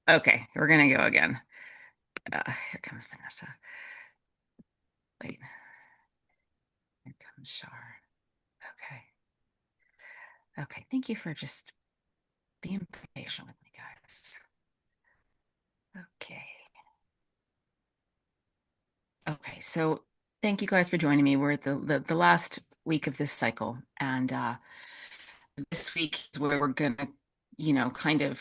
Okay, we're gonna go again. Here comes Vanessa. Wait, here comes Shar. Okay. Okay, thank you for just being patient with me, guys. Okay. Okay, so thank you guys for joining me. We're at the last week of this cycle, and this week is where we're gonna, kind of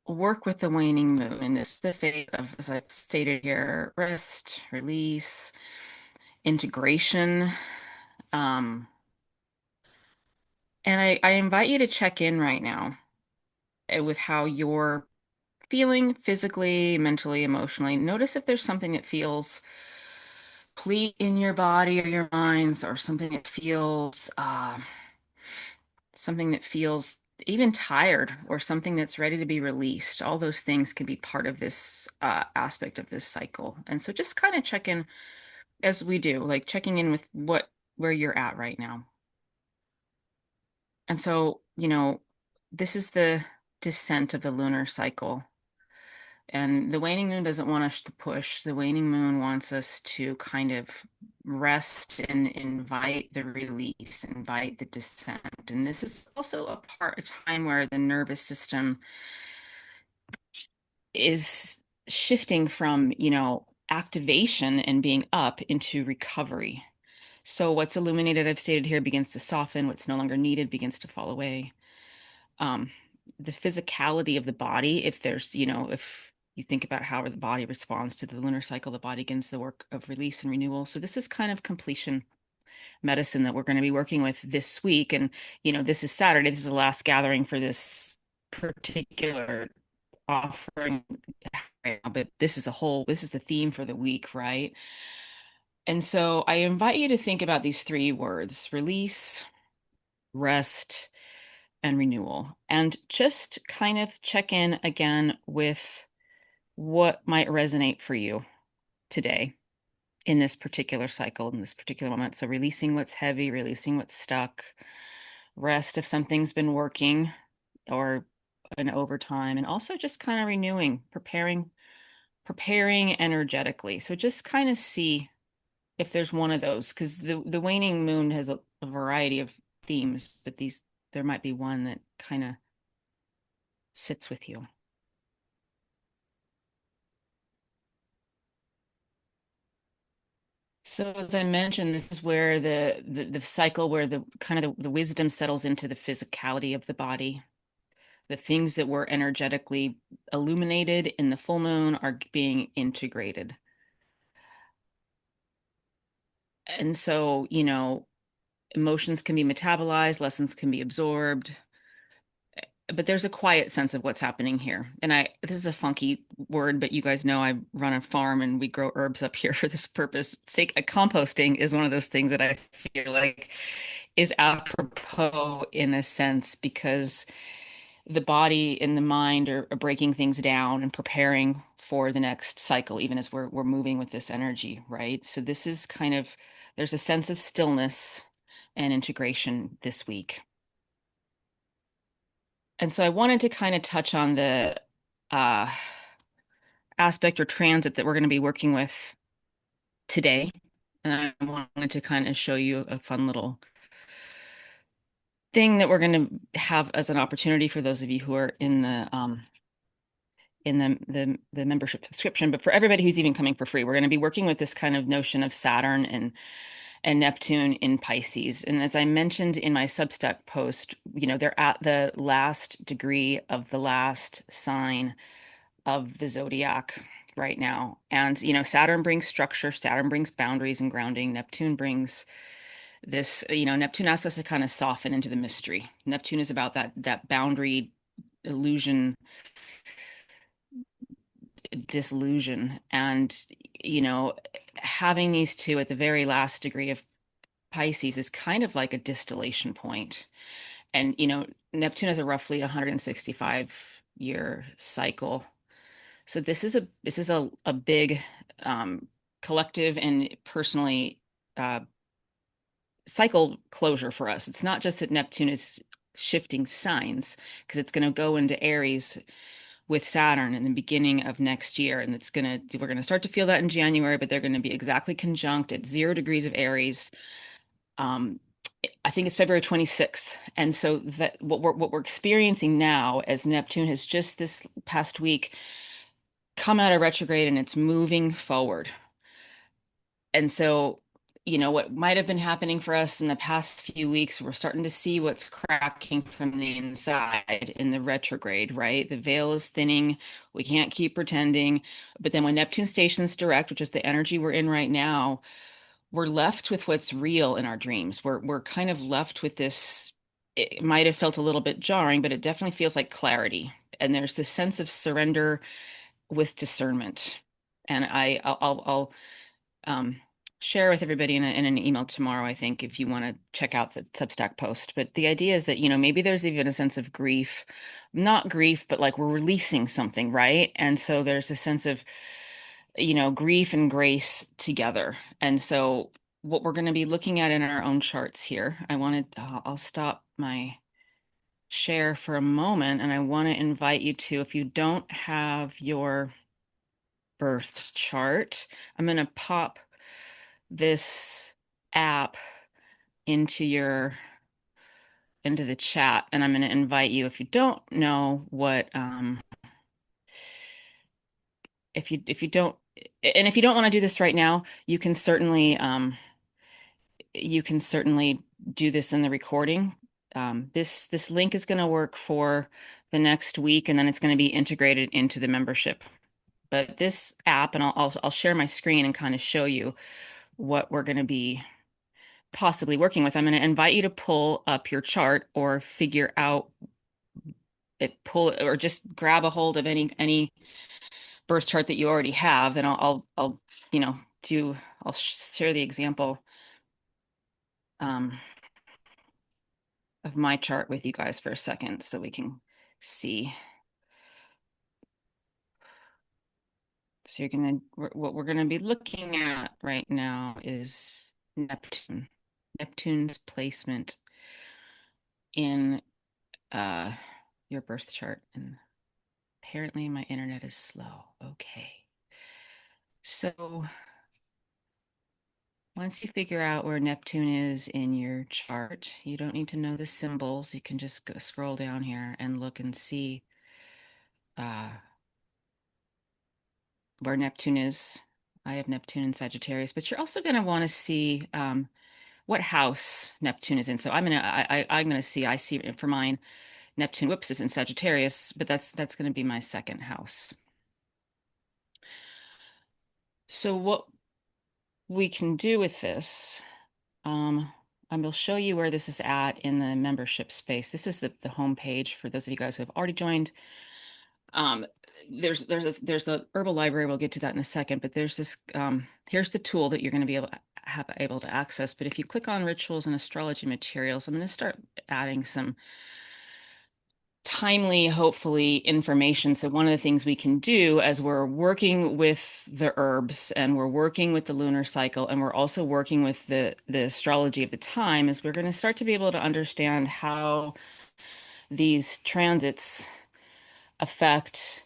work with the waning moon. And this is the phase of, as I've stated here, rest, release, integration. Um, and I invite you to check in right now with how you're feeling physically, mentally, emotionally. Notice if there's something that feels complete in your body or your minds, or something that feels even tired, or something that's ready to be released. All those things can be part of this aspect of this cycle. And so just kind of check in as we do, like checking in with where you're at right now. And so, this is the descent of the lunar cycle. And the waning moon doesn't want us to push. The waning moon wants us to kind of rest and invite the release, invite the descent. And this is also a time where the nervous system is shifting from, activation and being up into recovery. So what's illuminated, I've stated here, begins to soften. What's no longer needed begins to fall away. um, the physicality of the body, if you think about how the body responds to the lunar cycle, the body begins the work of release and renewal. So this is kind of completion medicine that we're going to be working with this week. And, this is Saturday. This is the last gathering for this particular offering right now, but this is the theme for the week, right? And so I invite you to think about these three words: release, rest, and renewal. And just kind of check in again with what might resonate for you today in this particular cycle, in this particular moment. So releasing what's heavy, releasing what's stuck, rest if something's been working or an overtime, and also just kind of renewing, preparing energetically. So just kind of see if there's one of those, because the waning moon has a variety of themes, but there might be one that kind of sits with you. So as I mentioned, this is where the cycle, where the kind of the wisdom settles into the physicality of the body. The things that were energetically illuminated in the full moon are being integrated. And so, emotions can be metabolized, lessons can be absorbed, but there's a quiet sense of what's happening here. And this is a funky word, but you guys know I run a farm and we grow herbs up here for this purpose. Composting is one of those things that I feel like is apropos in a sense, because the body and the mind are breaking things down and preparing for the next cycle, even as we're moving with this energy, right? So this is kind of, there's a sense of stillness and integration this week. And so I wanted to kind of touch on the uh, aspect or transit that we're going to be working with today. And I wanted to kind of show you a fun little thing that we're going to have as an opportunity for those of you who are in the membership subscription. But for everybody who's even coming for free, we're going to be working with this kind of notion of Saturn and Neptune in Pisces. And as I mentioned in my Substack post, they're at the last degree of the last sign of the zodiac right now. And, Saturn brings structure, Saturn brings boundaries and grounding. Neptune brings this, Neptune asks us to kind of soften into the mystery. Neptune is about that boundary illusion, disillusion. And, you know, having these two at the very last degree of Pisces is kind of like a distillation point. And, Neptune has a roughly 165-year cycle. So this is a big collective and personally cycle closure for us. It's not just that Neptune is shifting signs because it's going to go into Aries with Saturn in the beginning of next year. And we're going to start to feel that in January, but they're going to be exactly conjunct at 0 degrees of Aries. Um, I think it's February 26th. And so that what we're experiencing now as Neptune has just this past week come out of retrograde and it's moving forward. And so, what might have been happening for us in the past few weeks, we're starting to see what's cracking from the inside in the retrograde, right? The veil is thinning. We can't keep pretending. But then when Neptune stations direct, which is the energy we're in right now, we're left with what's real in our dreams. We're kind of left with this. It might have felt a little bit jarring, but it definitely feels like clarity. And there's this sense of surrender with discernment. And I'll um, share with everybody in an email tomorrow, I think, if you want to check out the Substack post. But the idea is that, maybe there's even a sense of grief, not grief, but like we're releasing something, right? And so there's a sense of, grief and grace together. And so what we're going to be looking at in our own charts here, I'll stop my share for a moment and I want to invite you to, if you don't have your birth chart, I'm going to pop this app into the chat, and I'm going to invite you, if you don't know what if you don't, and if you don't want to do this right now, you can certainly do this in the recording. This link is going to work for the next week, and then it's going to be integrated into the membership. But this app, and I'll share my screen and kind of show you what we're going to be possibly working with. I'm going to invite you to pull up your chart or figure out pull or just grab a hold of any birth chart that you already have, and I'll do I'll share the example um, of my chart with you guys for a second so we can see. So what we're gonna be looking at right now is Neptune's placement in uh, your birth chart. And apparently my internet is slow. Okay. So once you figure out where Neptune is in your chart, you don't need to know the symbols. You can just go scroll down here and look and see uh, where Neptune is. I have Neptune in Sagittarius, but you're also going to want to see what house Neptune is in. So I'm gonna see. I see for mine Neptune. Whoops, is in Sagittarius, but that's going to be my second house. So what we can do with this. I will show you where this is at in the membership space. This is the home page for those of you guys who have already joined. Um, there's the herbal library. We'll get to that in a second, but there's this here's the tool that you're going to be able to access. But if you click on rituals and astrology materials, I'm going to start adding some timely, hopefully, information. So one of the things we can do as we're working with the herbs and we're working with the lunar cycle and we're also working with the astrology of the time is we're going to start to be able to understand how these transits affect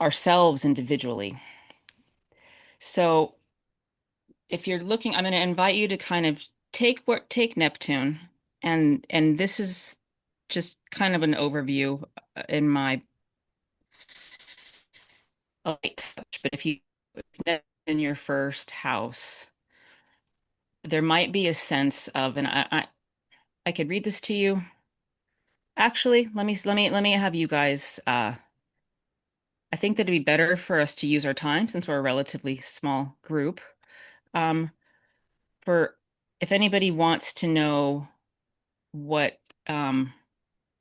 ourselves individually. So if you're looking, I'm going to invite you to kind of take Neptune, and this is just kind of an overview in my a light touch, but if you in your first house, there might be a sense of, and I could read this to you. Actually, let me have you guys. I think that it'd be better for us to use our time since we're a relatively small group. Um, for if anybody wants to know what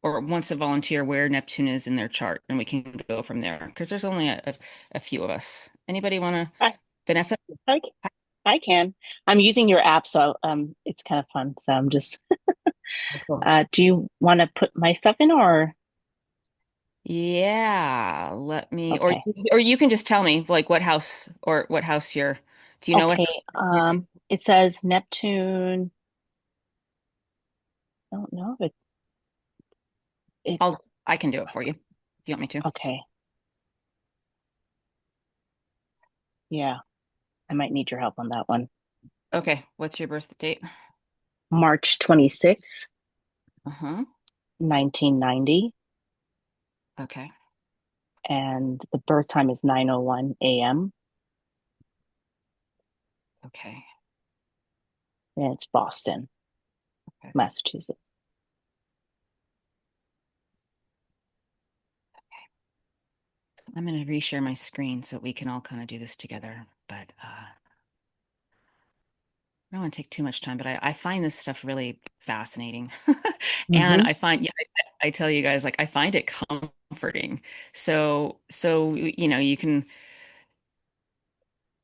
or wants to volunteer where Neptune is in their chart, and we can go from there because there's only a few of us. Anybody want to, I, Vanessa? I, I can. I'm using your app, so it's kind of fun. So I'm just. Cool. Do you want to put my stuff in, or Yeah, let me, okay? or you can just tell me like what house do you know what Okay. house you're in? It says Neptune. I don't know if it. it, I can do it for you if you want me to. okay. Yeah, I might need your help on that one. Okay, what's your birth date? March 26th, Uh-huh. 1990, Okay. and the birth time is 9:01 a.m. Okay. and it's Boston, Okay. Massachusetts. I'm going to reshare my screen so we can all kind of do this together. But I don't want to take too much time, but I find this stuff really fascinating. And Hmm. I find, yeah, I tell you guys, like, I find it comforting. So, you can,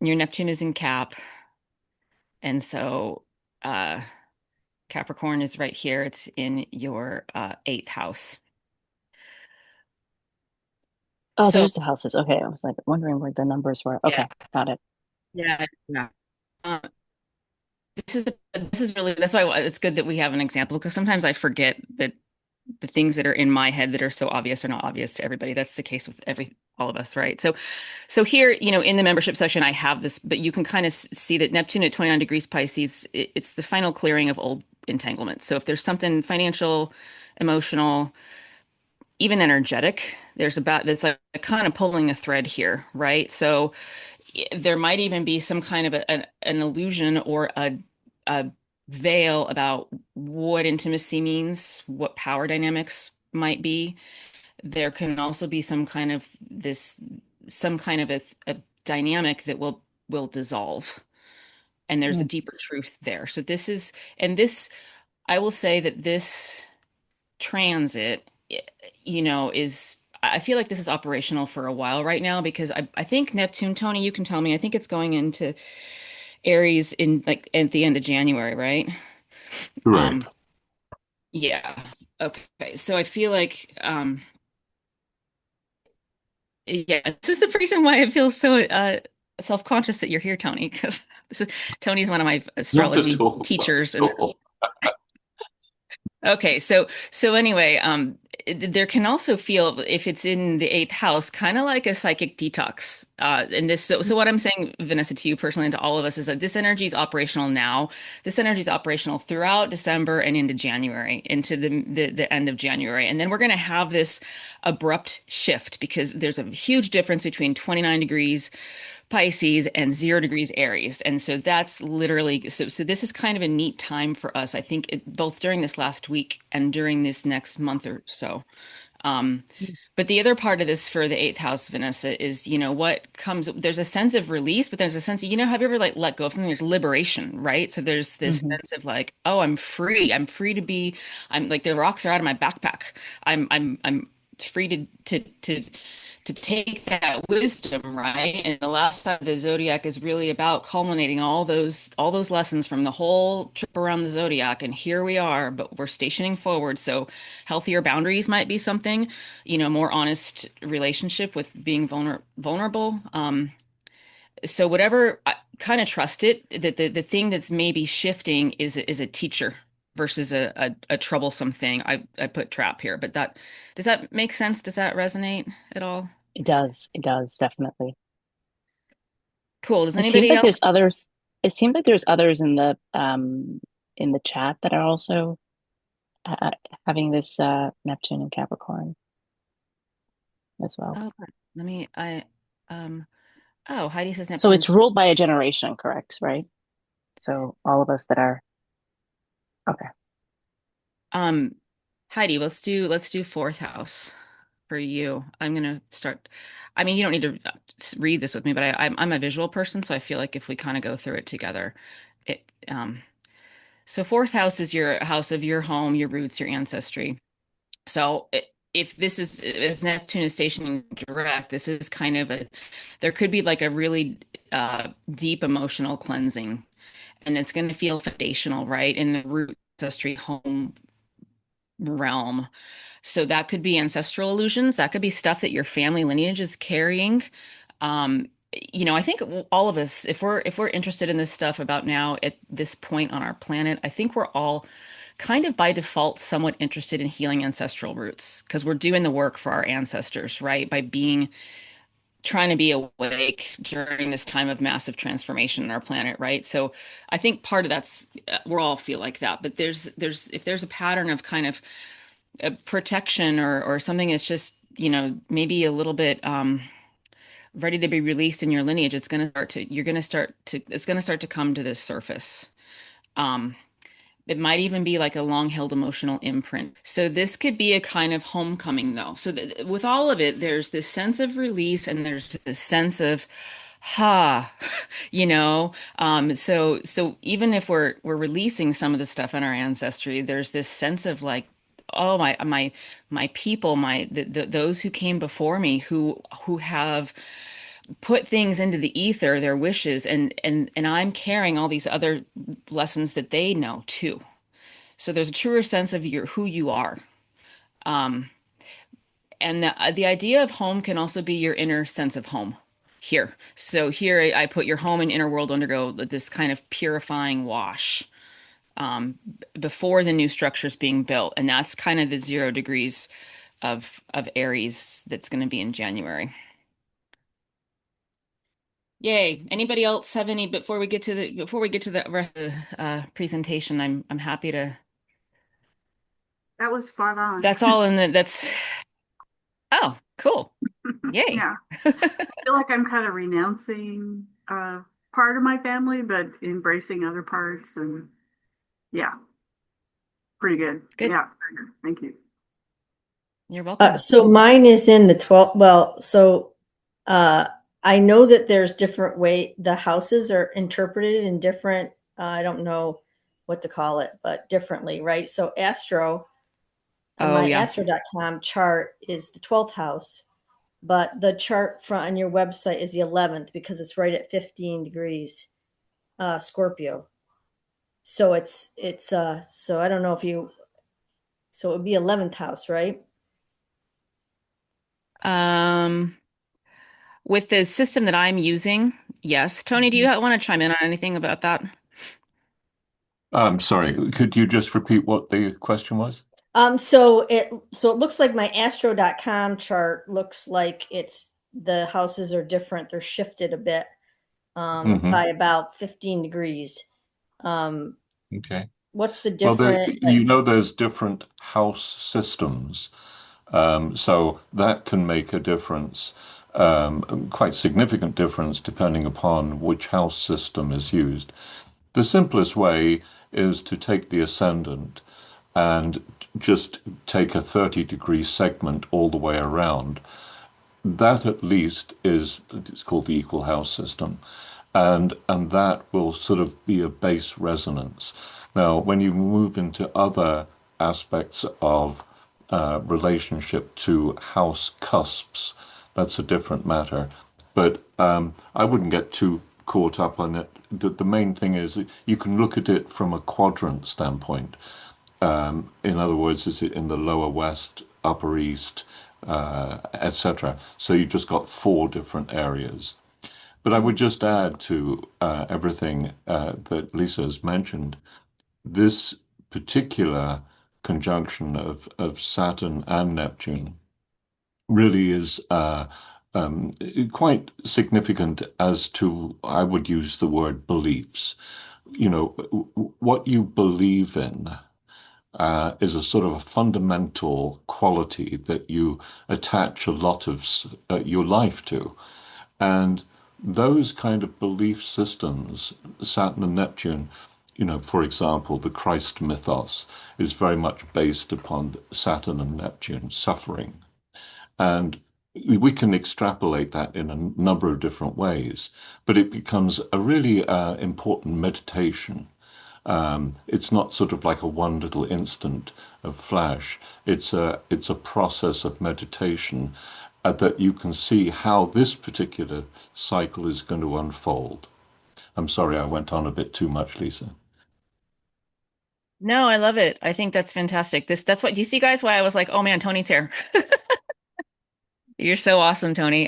your Neptune is in Cap. And so, uh, Capricorn is right here. It's in your eighth house. Oh, So, there's the houses. Okay, I was like wondering where the numbers were. yeah, Okay, got it. yeah. Um, this is really that's why it's good that we have an example because sometimes I forget that the things that are in my head that are so obvious are not obvious to everybody. That's the case with every all of us, right? So here, in the membership section, I have this, but you can kind of see that Neptune at 29 degrees Pisces, it's the final clearing of old entanglements. So if there's something financial, emotional, even energetic, there's about that's like kind of pulling a thread here, right? So there might even be some kind of an illusion or a veil about what intimacy means, what power dynamics might be. There can also be some kind of a dynamic that will dissolve, and there's a Mm, deeper truth there. So this, I will say that this transit, is I feel like this is operational for a while right now because I think Neptune, Tony, you can tell me, I think it's going into Aries in like at the end of January, right? Um, Correct. yeah. Okay. So I feel like yeah, this is the reason why I feel so self-conscious that you're here, Tony, because this is Tony's one of my Not at astrology all. Not teachers, at and all. okay, so anyway, there can also feel if it's in the eighth house, kind of like a psychic detox. And this, so what I'm saying, Vanessa, to you personally and to all of us, is that this energy is operational now. This energy is operational throughout December and into January, into the end of January, and then we're going to have this abrupt shift because there's a huge difference between 29 degrees Pisces and 0 degrees Aries. And so that's literally so this is kind of a neat time for us, I think, both during this last week and during this next month or so. Um, but the other part of this for the eighth house, Vanessa, is, what comes, there's a sense of release, but there's a sense of, have you ever like let go of something? There's liberation, right? So there's this hmm. sense of like, oh, I'm free. I'm free to be, I'm like the rocks are out of my backpack. I'm free to take that wisdom, right? And the last side of the zodiac is really about culminating all those lessons from the whole trip around the zodiac. And here we are, but we're stationing forward. So healthier boundaries might be something, more honest relationship with being vulnerable. So whatever, I kind of trust it that the thing that's maybe shifting is a teacher versus a troublesome thing. I put trap here, but that does that make sense? Does that resonate at all? It does. It does, definitely. Cool. Does It seems anybody like there's else? others. It seems like there's others in the chat that are also uh, having this Neptune and Capricorn as well. Oh, let me, um, oh, Heidi says So Neptune. it's ruled by a generation, correct? Right? So all of us that are okay. Um, Heidi, let's do fourth house for you. I'm gonna start. I mean, you don't need to read this with me, but I'm a visual person, so I feel like if we kind of go through it together, it so fourth house is your house of your home, your roots, your ancestry. So if this is as Neptune is stationing direct, this is kind of there could be like a really deep emotional cleansing, and it's going to feel foundational, right, in the root ancestry home realm. So that could be ancestral illusions. That could be stuff that your family lineage is carrying. I think all of us, if we're interested in this stuff about now at this point on our planet, I think we're all kind of by default somewhat interested in healing ancestral roots because we're doing the work for our ancestors, right? By being trying to be awake during this time of massive transformation in our planet, right? So I think part of that's we all feel like that, but there's if there's a pattern of kind of protection or something that's just, maybe a little bit ready to be released in your lineage, it's going to start to come to the surface. Um, It might even be like a long-held emotional imprint. So this could be a kind of homecoming, though. So with all of it, there's this sense of release and there's this sense of, ha, so even if we're releasing some of the stuff in our ancestry, there's this sense of like, oh my people, those who came before me, who have put things into the ether, their wishes, and I'm carrying all these other lessons that they know too. So there's a truer sense of who you are. Um, and the idea of home can also be your inner sense of home here. So here I put your home and inner world undergo this kind of purifying wash before the new structure is being built. And that's kind of the 0 degrees of Aries that's going to be in January. Yay. Anybody else have any before we get to the rest of the presentation? I'm happy to. That was spot on. That's all in the that's Oh, cool. Yay. Yeah. I feel like I'm kind of renouncing part of my family, but embracing other parts. And yeah, pretty good. Good. Yeah, pretty good. Thank you. You're welcome. So mine is in the 12th. Well, so uh, I know that there's different way the houses are interpreted in different, I don't know what to call it, but differently, right? So Astro, on Oh my yeah. astro.com chart is the 12th house, but the chart on your website is the 11th because it's right at 15 degrees Scorpio. So so I don't know if you, so it would be 11th house, right? Um, with the system that I'm using, yes. Tony, do you want to chime in on anything about that? I'm sorry, could you just repeat what the question was? So it looks like my astro.com chart looks like it's the houses are different. They're shifted a bit Hmm. by about 15 degrees. Um, Okay. what's the Well, different there's different house systems, so that can make a difference, quite significant difference, depending upon which house system is used. The simplest way is to take the ascendant and just take a 30-degree segment all the way around. That at least is it's called the equal house system, and that will sort of be a base resonance. Now, when you move into other aspects of relationship to house cusps, that's a different matter. But I wouldn't get too caught up on it. The main thing is you can look at it from a quadrant standpoint. In other words, is it in the lower west, upper east, etc. So you've just got four different areas. But I would just add to everything that Lisa has mentioned, this particular conjunction of Saturn and Neptune really is quite significant as to, I would use the word beliefs. You know, what you believe in is a sort of a fundamental quality that you attach a lot of your life to. And those kind of belief systems, Saturn and Neptune, for example, the Christ mythos is very much based upon Saturn and Neptune suffering. And we can extrapolate that in a number of different ways, but it becomes a really important meditation. It's not sort of like a one little instant of flash. It's a process of meditation that you can see how this particular cycle is going to unfold. I'm sorry I went on a bit too much, Lisa. No, I love it. I think that's fantastic. That's what, do you see guys why I was like, oh man, Tony's here. You're so awesome, Tony.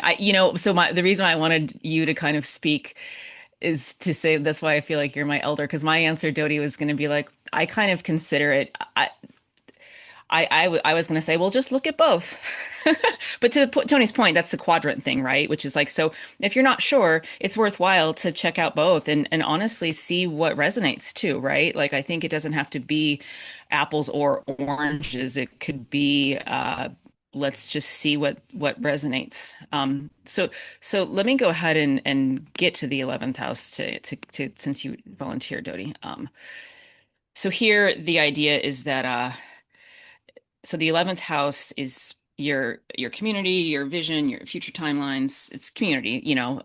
So the reason I wanted you to kind of speak is to say that's why I feel like you're my elder, because my answer, Dodie, was going to be like, I kind of consider it. I was going to say, well, just look at both. But to Tony's point, that's the quadrant thing, right? Which is like, so if you're not sure, it's worthwhile to check out both and honestly see what resonates too, right? Like, I think it doesn't have to be apples or oranges. It could be, let's just see what resonates. So let me go ahead and get to the 11th house to since you volunteered, Dodie. So here the idea is that so the 11th house is your community, your vision, your future timelines. It's community, you know.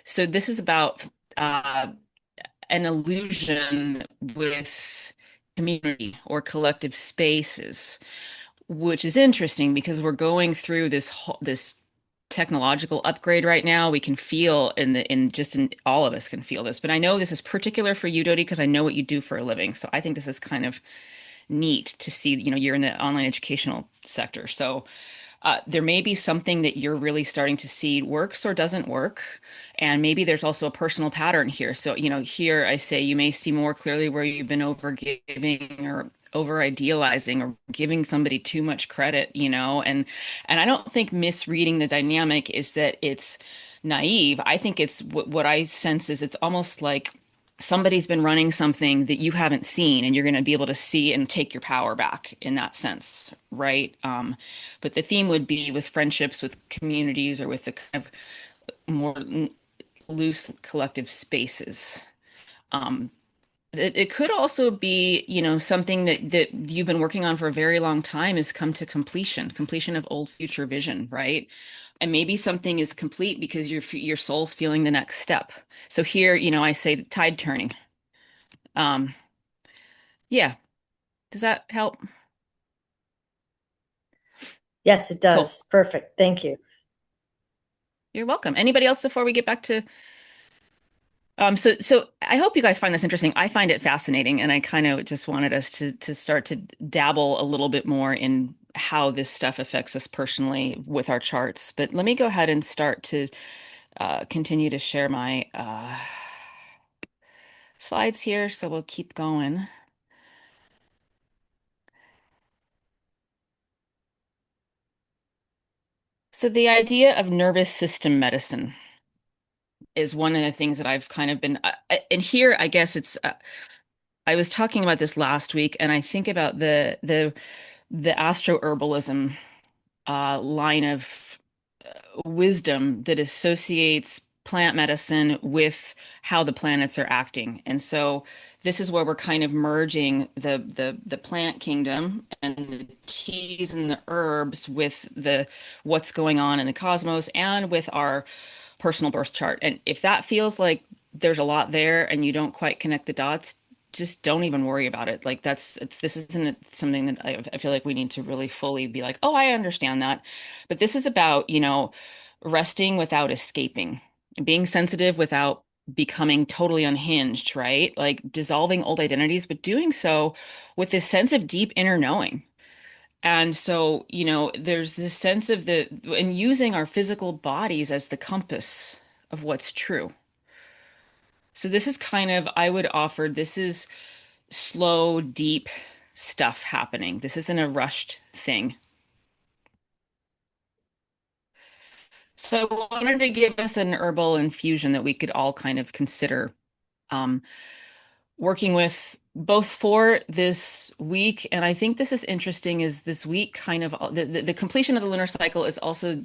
So this is about an illusion with community or collective spaces, which is interesting because we're going through this technological upgrade right now. We can feel in all of us can feel this, but I know this is particular for you, Dodie, because I know what you do for a living. So I think this is kind of neat to see, you know, you're in the online educational sector. So there may be something that you're really starting to see works or doesn't work. And maybe there's also a personal pattern here. So, you know, here I say you may see more clearly where you've been overgiving or over idealizing or giving somebody too much credit, you know, and I don't think misreading the dynamic is that it's naive. I think it's what I sense is it's almost like somebody's been running something that you haven't seen and you're going to be able to see and take your power back in that sense, right? But the theme would be with friendships, with communities, or with the kind of more loose collective spaces. Um, it could also be, you know, something that you've been working on for a very long time has come to completion of old future vision, right? And maybe something is complete because your soul's feeling the next step. So here, you know, I say tide turning. Um, yeah. Does that help? Yes, it Cool. does. Perfect. Thank you. You're welcome. Anybody else before we get back to so I hope you guys find this interesting. I find it fascinating, and I kind of just wanted us to start to dabble a little bit more in how this stuff affects us personally with our charts. But let me go ahead and start to continue to share my slides here. So we'll keep going. So the idea of nervous system medicine is one of the things that I've kind of been, and here I guess it's. I was talking about this last week, and I think about the astroherbalism line of wisdom that associates plant medicine with how the planets are acting. And so this is where we're kind of merging the plant kingdom and the teas and the herbs with the what's going on in the cosmos and with our personal birth chart. And if that feels like there's a lot there and you don't quite connect the dots, just don't even worry about it. Like this isn't something that I feel like we need to really fully be like, oh, I understand that. But this is about, you know, resting without escaping, being sensitive without becoming totally unhinged, right? Like dissolving old identities, but doing so with this sense of deep inner knowing. And so, you know, there's this sense of and using our physical bodies as the compass of what's true. So this is kind of, I would offer, this is slow, deep stuff happening. This isn't a rushed thing. So I wanted to give us an herbal infusion that we could all kind of consider um, working with both for this week. And I think this is interesting is this week kind of the completion of the lunar cycle is also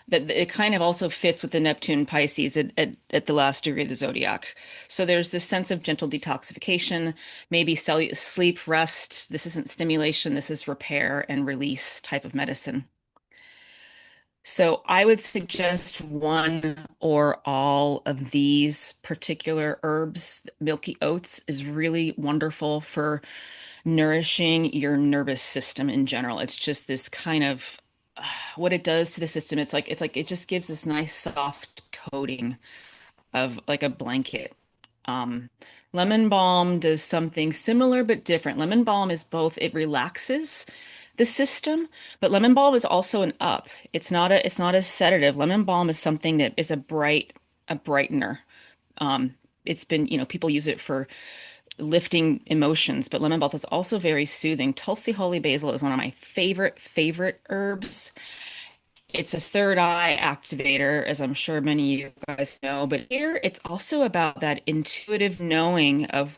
that it kind of also fits with the Neptune Pisces at the last degree of the zodiac. So there's this sense of gentle detoxification, maybe sleep, rest. This isn't stimulation, this is repair and release type of medicine. So I would suggest one or all of these particular herbs. Milky oats is really wonderful for nourishing your nervous system in general. It's just this kind of what it does to the system. It's like it just gives this nice soft coating of like a blanket. Um, Lemon balm does something similar but different. Lemon balm is both, it relaxes the system, but lemon balm is also an up. It's not a sedative. Lemon balm is something that is a brightener. Um, it's been, you know, people use it for lifting emotions, but lemon balm is also very soothing. Tulsi Holy Basil is one of my favorite herbs. It's a third eye activator, as I'm sure many of you guys know, but here it's also about that intuitive knowing of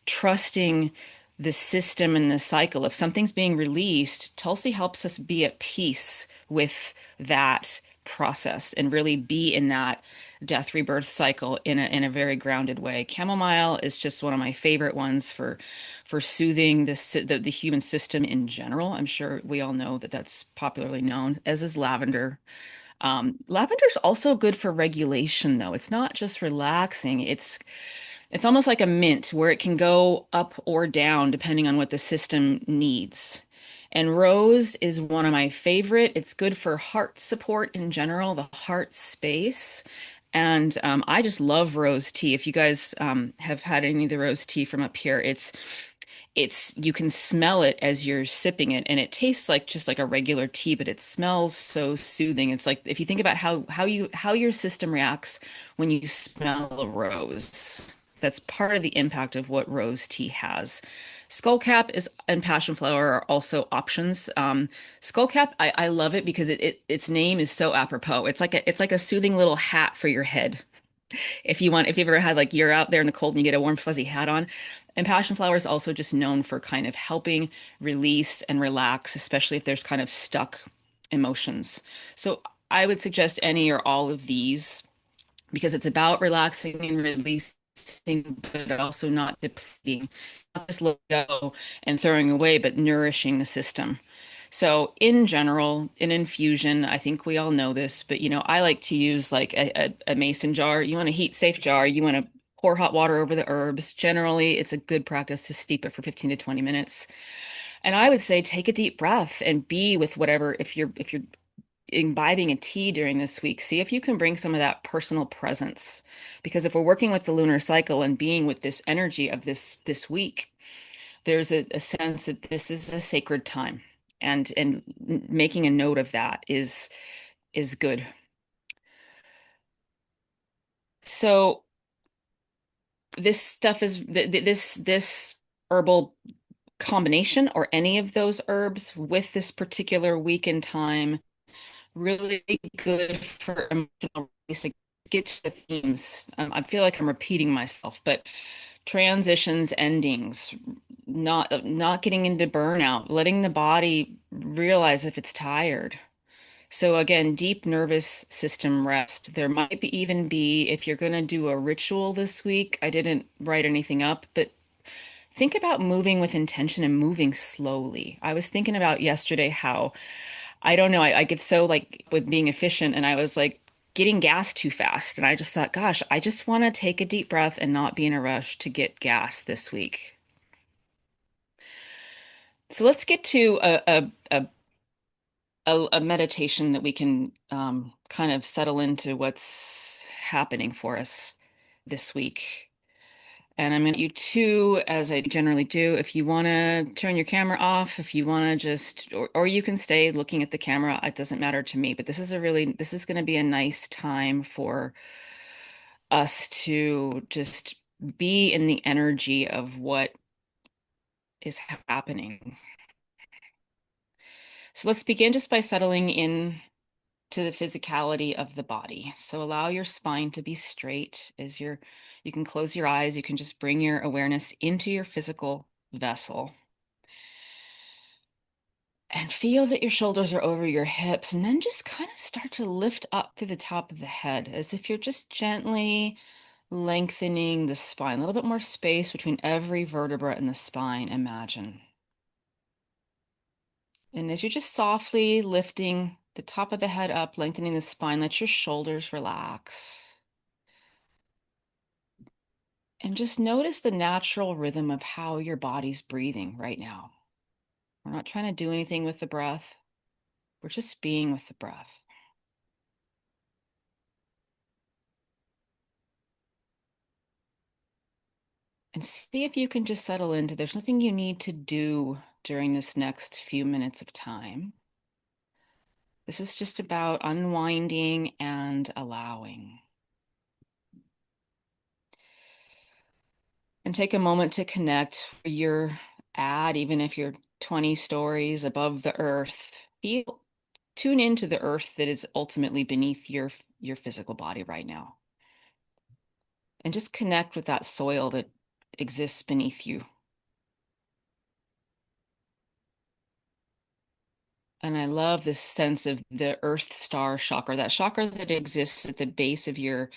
trusting the system and the cycle. If something's being released, Tulsi helps us be at peace with that process and really be in that death rebirth cycle in a very grounded way. Chamomile is just one of my favorite ones for soothing the human system in general. I'm sure we all know that that's popularly known, as is lavender. Lavender's also good for regulation, though. It's not just relaxing. It's almost like a mint where it can go up or down depending on what the system needs. And rose is one of my favorite. It's good for heart support in general, the heart space. And I just love rose tea. If you guys have had any of the rose tea from up here, it's you can smell it as you're sipping it, and it tastes like just like a regular tea, but it smells so soothing. It's like if you think about how your system reacts when you smell a rose, that's part of the impact of what rose tea has. Skullcap is and passion flower are also options. Skullcap, I love it because its name is so apropos. It's like a soothing little hat for your head if you've ever had like you're out there in the cold and you get a warm fuzzy hat on. And passion flower is also just known for kind of helping release and relax, especially if there's kind of stuck emotions. So I would suggest any or all of these because it's about relaxing and releasing, but also not depleting, not just letting go and throwing away, but nourishing the system. So in general, in infusion, I think we all know this, but I like to use like a mason jar. You want a heat safe jar. You want to pour hot water over the herbs. Generally, it's a good practice to steep it for 15 to 20 minutes. And I would say take a deep breath and be with whatever, if you're imbibing a tea during this week, see if you can bring some of that personal presence. Because if we're working with the lunar cycle and being with this energy of this week, there's a sense that this is a sacred time. And making a note of that is good. So this stuff is this herbal combination or any of those herbs with this particular week in time really good for emotional release. Get to the themes. I feel like I'm repeating myself, but transitions, endings, not getting into burnout, letting the body realize if it's tired. So again, deep nervous system rest. There might even be, if you're going to do a ritual this week, I didn't write anything up, but think about moving with intention and moving slowly. I was thinking about yesterday how I don't know. I get so like with being efficient and I was like getting gas too fast. And I just thought, gosh, I just want to take a deep breath and not be in a rush to get gas this week. So let's get to a meditation that we can kind of settle into what's happening for us this week. And I'm going to you two, as I generally do, if you want to turn your camera off, if you want to just, or you can stay looking at the camera, it doesn't matter to me. But this is going to be a nice time for us to just be in the energy of what is happening. So let's begin just by settling in to the physicality of the body. So allow your spine to be straight as you can close your eyes. You can just bring your awareness into your physical vessel and feel that your shoulders are over your hips, and then just kind of start to lift up through the top of the head as if you're just gently lengthening the spine, a little bit more space between every vertebra in the spine, imagine. And as you're just softly lifting the top of the head up, lengthening the spine, let your shoulders relax. And just notice the natural rhythm of how your body's breathing right now. We're not trying to do anything with the breath. We're just being with the breath. And see if you can just settle into there's nothing you need to do during this next few minutes of time. This is just about unwinding and allowing. And And take a moment to connect where you're at, even if you're 20 stories above the earth. Tune into the earth that is ultimately beneath your physical body right now. And just connect with that soil that exists beneath you. And I love this sense of the earth star chakra. That chakra that exists at the base of your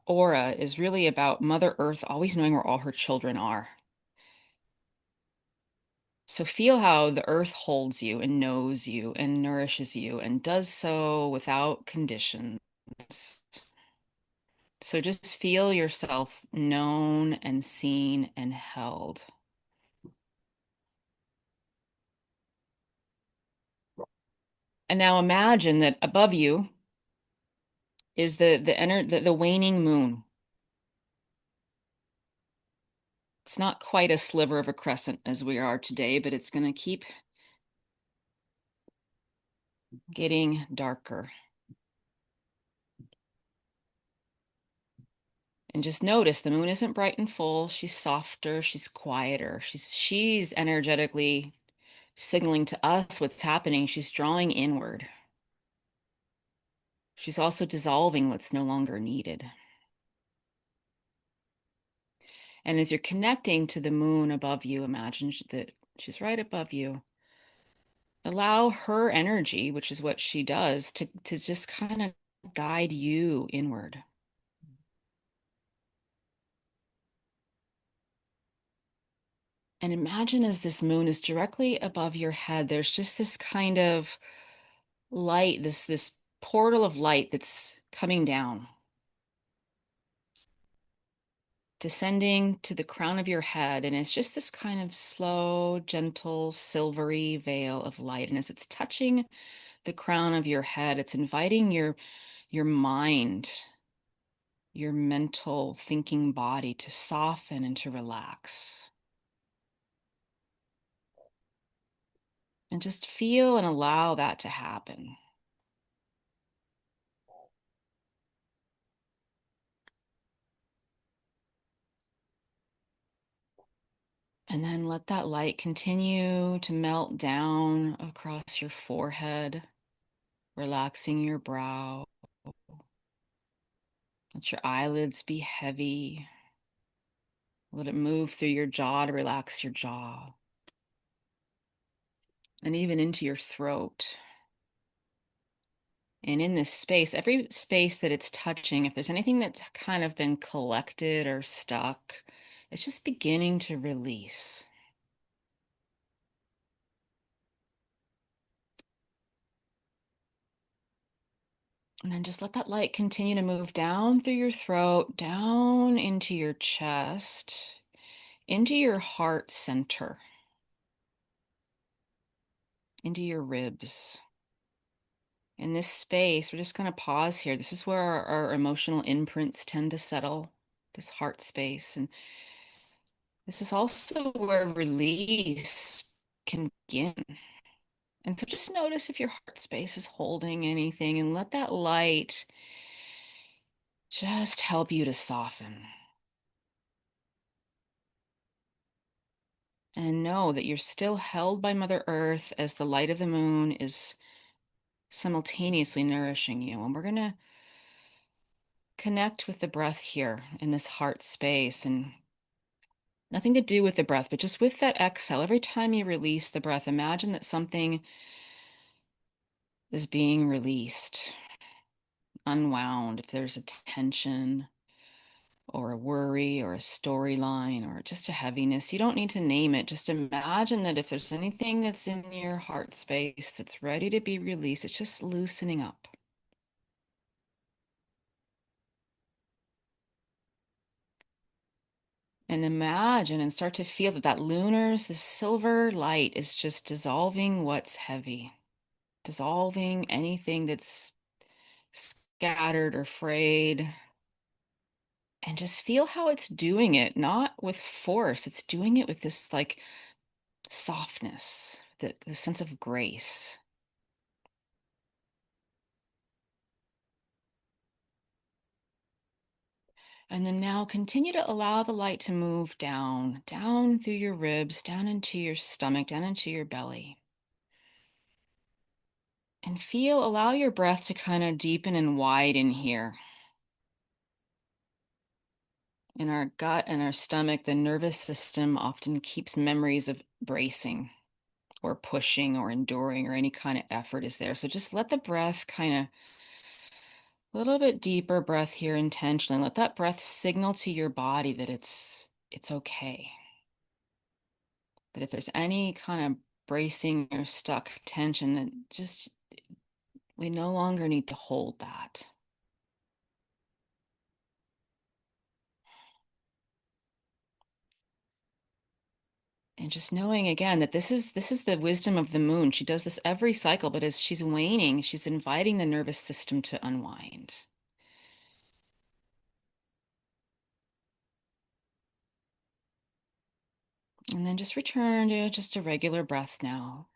aura is really about Mother Earth always knowing where all her children are. So feel how the earth holds you and knows you and nourishes you and does so without conditions. So just feel yourself known and seen and held. And now imagine that above you is the waning moon. It's not quite a sliver of a crescent as we are today, but it's going to keep getting darker. And just notice the moon isn't bright and full. She's softer, she's quieter. She's energetically signaling to us what's happening. She's drawing inward. She's also dissolving what's no longer needed. And as you're connecting to the moon above you, imagine that she's right above you. Allow her energy, which is what she does, to just kind of guide you inward. And imagine as this moon is directly above your head, there's just this kind of light, this portal of light that's coming down, descending to the crown of your head. And it's just this kind of slow, gentle, silvery veil of light. And as it's touching the crown of your head, it's inviting your mind, your mental thinking body to soften and to relax. And just feel and allow that to happen. And then let that light continue to melt down across your forehead, relaxing your brow. Let your eyelids be heavy. Let it move through your jaw to relax your jaw. And even into your throat. And in this space, every space that it's touching, if there's anything that's kind of been collected or stuck, it's just beginning to release. And then just let that light continue to move down through your throat, down into your chest, into your heart center, into your ribs. In this space, we're just going to pause here. This is where our emotional imprints tend to settle, this heart space. And this is also where release can begin. And so just notice if your heart space is holding anything and let that light just help you to soften. And know that you're still held by Mother Earth as the light of the moon is simultaneously nourishing you. And we're going to connect with the breath here in this heart space, and nothing to do with the breath, but just with that exhale. Every time you release the breath, imagine that something is being released, unwound. If there's a tension or a worry or a storyline or just a heaviness, you don't need to name it. Just imagine that if there's anything that's in your heart space that's ready to be released, it's just loosening up. And imagine and start to feel that this silver light is just dissolving what's heavy, dissolving anything that's scattered or frayed. And just feel how it's doing it, not with force. It's doing it with this like softness, the sense of grace. And then now continue to allow the light to move down, down through your ribs, down into your stomach, down into your belly. And allow your breath to kind of deepen and widen here. In our gut and our stomach, the nervous system often keeps memories of bracing or pushing or enduring or any kind of effort is there. So just let the breath kind of a little bit deeper breath here intentionally. Let that breath signal to your body that it's okay. That if there's any kind of bracing or stuck tension, that just we no longer need to hold that. And just knowing again that this is the wisdom of the moon. She does this every cycle, but as she's waning, she's inviting the nervous system to unwind. And then just return to just a regular breath now.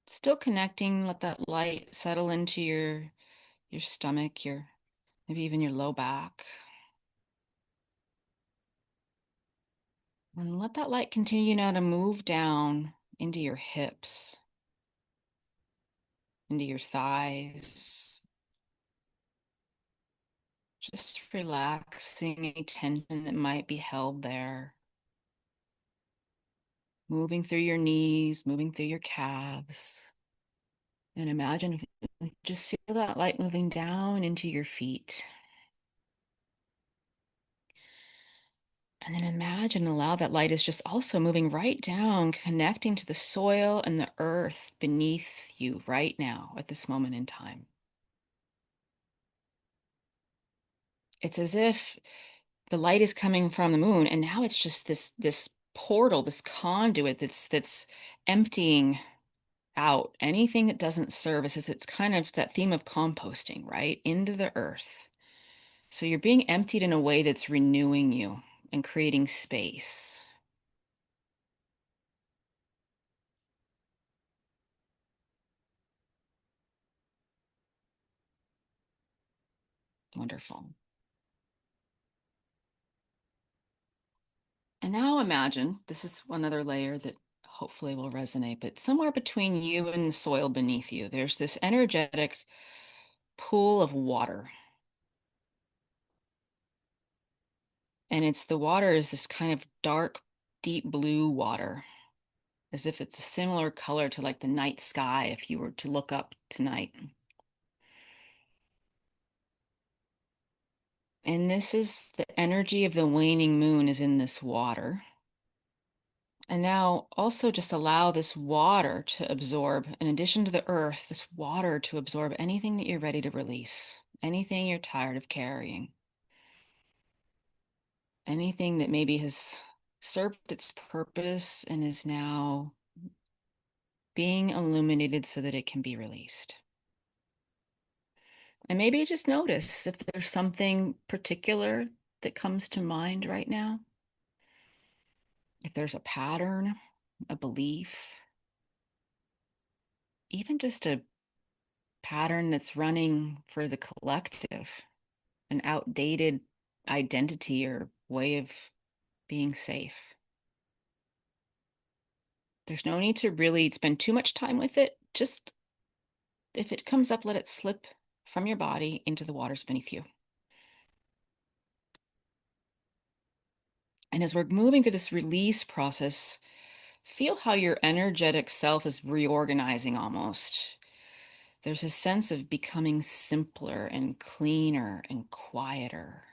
Still connecting, let that light settle into your stomach, your maybe even your low back. And let that light continue now to move down into your hips, into your thighs. Just relaxing any tension that might be held there. Moving through your knees, moving through your calves. And imagine, just feel that light moving down into your feet. And then imagine, allow that light is just also moving right down, connecting to the soil and the earth beneath you right now at this moment in time. It's as if the light is coming from the moon, and now it's just this portal, this conduit that's emptying out anything that doesn't serve us. It's kind of that theme of composting, right? Into the earth. So you're being emptied in a way that's renewing you and creating space. Wonderful. And now imagine, this is one other layer that hopefully will resonate, but somewhere between you and the soil beneath you, there's this energetic pool of water. And the water is this kind of dark, deep blue water, as if it's a similar color to like the night sky if you were to look up tonight. And this is the energy of the waning moon is in this water. And now also just allow this water to absorb, in addition to the earth, this water to absorb anything that you're ready to release, anything you're tired of carrying, anything that maybe has served its purpose and is now being illuminated so that it can be released. And maybe just notice if there's something particular that comes to mind right now. If there's a pattern, a belief, even just a pattern that's running for the collective, an outdated identity or way of being safe. There's no need to really spend too much time with it. Just if it comes up, let it slip from your body into the waters beneath you. And as we're moving through this release process, feel how your energetic self is reorganizing almost. There's a sense of becoming simpler and cleaner and quieter.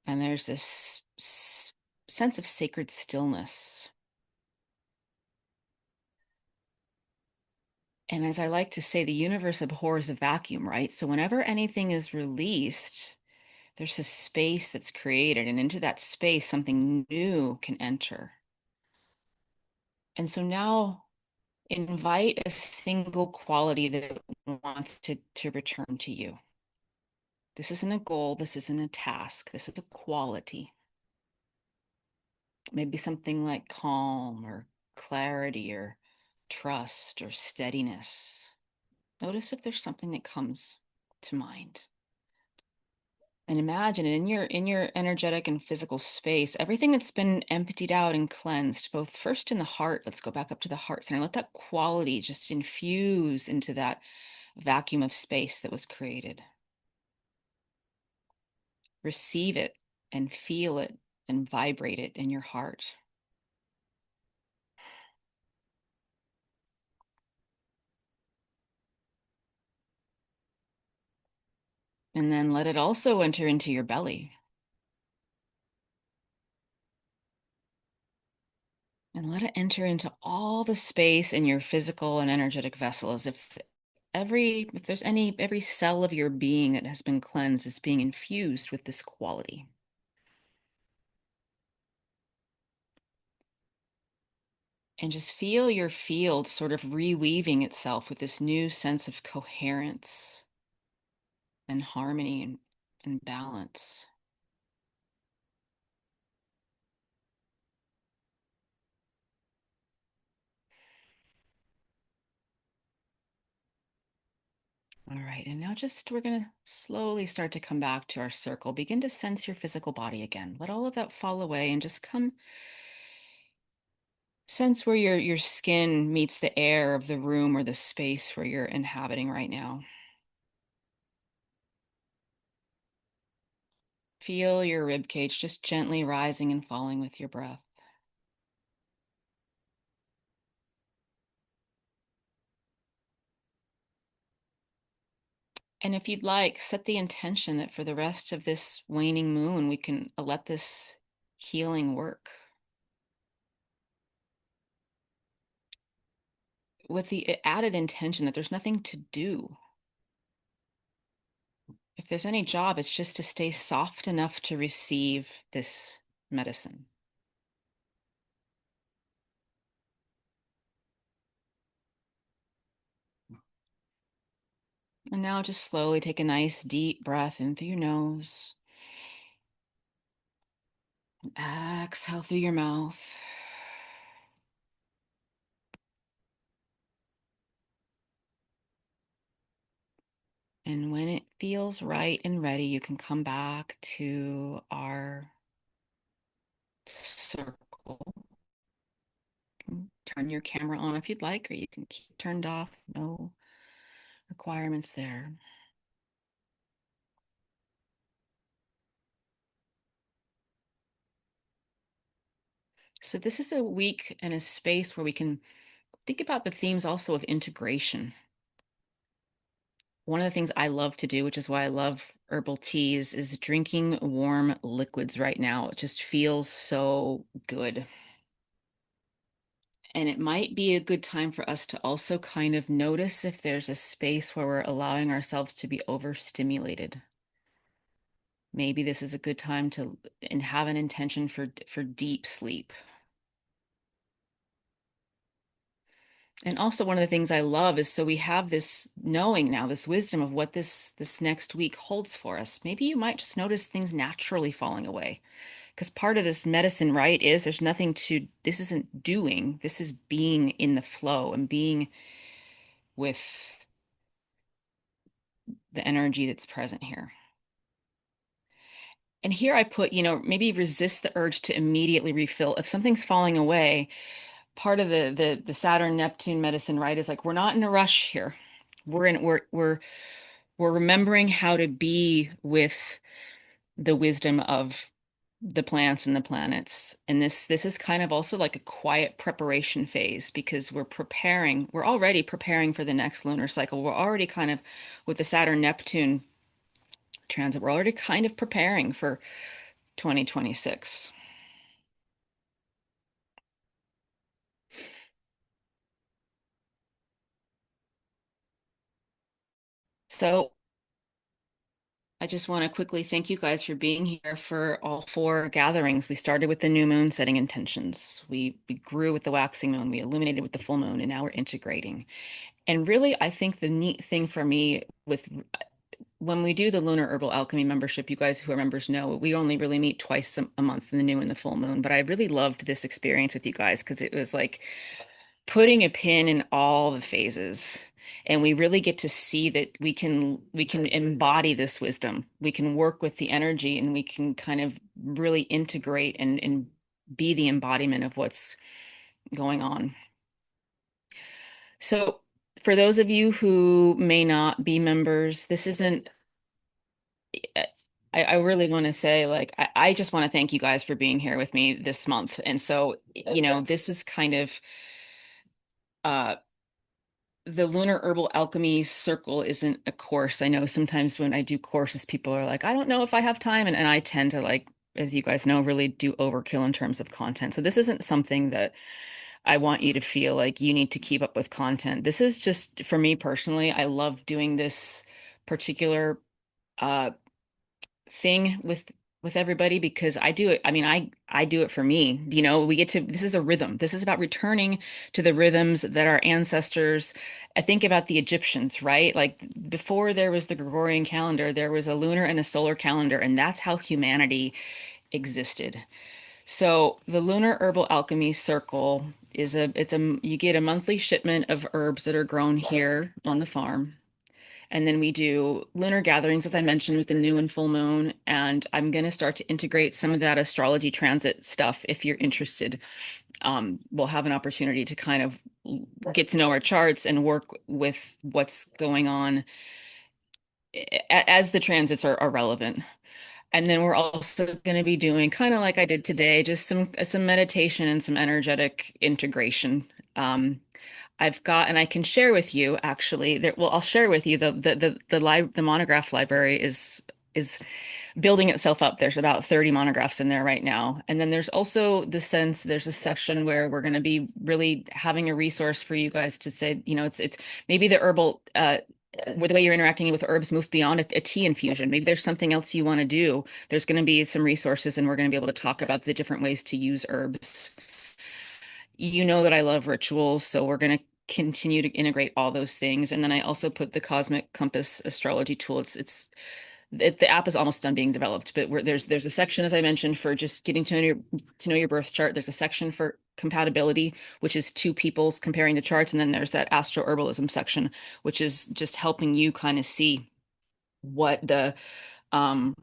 And there's this sense of sacred stillness. And as I like to say, the universe abhors a vacuum, right? So whenever anything is released, there's a space that's created, and into that space, something new can enter. And so now invite a single quality that wants to return to you. This isn't a goal, this isn't a task, this is a quality. Maybe something like calm or clarity or trust or steadiness. Notice if there's something that comes to mind. And imagine it in your energetic and physical space, everything that's been emptied out and cleansed, both first in the heart. Let's go back up to the heart center. Let that quality just infuse into that vacuum of space that was created. Receive it and feel it and vibrate it in your heart. And then let it also enter into your belly. And let it enter into all the space in your physical and energetic vessel, as if every cell of your being that has been cleansed is being infused with this quality. And just feel your field sort of reweaving itself with this new sense of coherence and harmony and balance. All right, and now we're going to slowly start to come back to our circle. Begin to sense your physical body again. Let all of that fall away and just come sense where your skin meets the air of the room or the space where you're inhabiting right now. Feel your rib cage just gently rising and falling with your breath. And if you'd like, set the intention that for the rest of this waning moon, we can let this healing work with the added intention that there's nothing to do. If there's any job, it's just to stay soft enough to receive this medicine. And now just slowly take a nice deep breath in through your nose. And exhale through your mouth. And when it feels right and ready, you can come back to our circle. You can turn your camera on if you'd like, or you can keep it turned off. No requirements there. So this is a week and a space where we can think about the themes also of integration. One of the things I love to do, which is why I love herbal teas, is drinking warm liquids right now. It just feels so good. And it might be a good time for us to also kind of notice if there's a space where we're allowing ourselves to be overstimulated. Maybe this is a good time to have an intention for deep sleep. And also one of the things I love is, so we have this knowing now, this wisdom of what this next week holds for us. Maybe you might just notice things naturally falling away. Because part of this medicine, right, is this isn't doing, this is being in the flow and being with the energy that's present here. And here I put, maybe resist the urge to immediately refill. If something's falling away, part of the Saturn Neptune medicine, right, is like, we're not in a rush here. We're remembering how to be with the wisdom of the plants and the planets. And this is kind of also like a quiet preparation phase, because we're already preparing for the next lunar cycle. We're already kind of, with the Saturn Neptune transit, we're already kind of preparing for 2026. So I just want to quickly thank you guys for being here for all four gatherings. We started with the new moon, setting intentions. We grew with the waxing moon. We illuminated with the full moon, and now we're integrating. And really, I think the neat thing for me with when we do the Lunar Herbal Alchemy membership, you guys who are members know we only really meet twice a month, in the new and the full moon. But I really loved this experience with you guys, because it was like putting a pin in all the phases And we really get to see that we can embody this wisdom. We can work with the energy and we can kind of really integrate and be the embodiment of what's going on. So for those of you who may not be members, this isn't I really want to say, like, I just want to thank you guys for being here with me this month. And so, this is kind of uh the Lunar Herbal Alchemy Circle isn't a course. I know sometimes when I do courses, people are like, I don't know if I have time. And I tend to, like, as you guys know, really do overkill in terms of content. So this isn't something that I want you to feel like you need to keep up with content. This is just for me personally. I love doing this particular uh thing with everybody because I do it. I mean, I do it for me. We get to, this is a rhythm. This is about returning to the rhythms that our ancestors, I think about the Egyptians, right? Like before there was the Gregorian calendar, there was a lunar and a solar calendar, and that's how humanity existed. So the Lunar Herbal Alchemy Circle is you get a monthly shipment of herbs that are grown here on the farm. And then we do lunar gatherings, as I mentioned, with the new and full moon. And I'm going to start to integrate some of that astrology transit stuff if you're interested. We'll have an opportunity to kind of get to know our charts and work with what's going on as the transits are relevant. And then we're also going to be doing kind of like I did today, just some meditation and some energetic integration. Um, I've got, and I can share with you actually that, well, I'll share with you the monograph library is building itself up. There's about 30 monographs in there right now. And then there's also there's a section where we're going to be really having a resource for you guys to say, it's maybe the herbal, with the way you're interacting with herbs moves beyond a tea infusion. Maybe there's something else you want to do. There's going to be some resources and we're going to be able to talk about the different ways to use herbs. You know that I love rituals, so we're going to continue to integrate all those things. And then I also put the Cosmic Compass astrology tool. The app is almost done being developed, but there's a section, as I mentioned, for just getting to know your birth chart. There's a section for compatibility, which is two people's comparing the charts, and then there's that astro herbalism section, which is just helping you kind of see what the um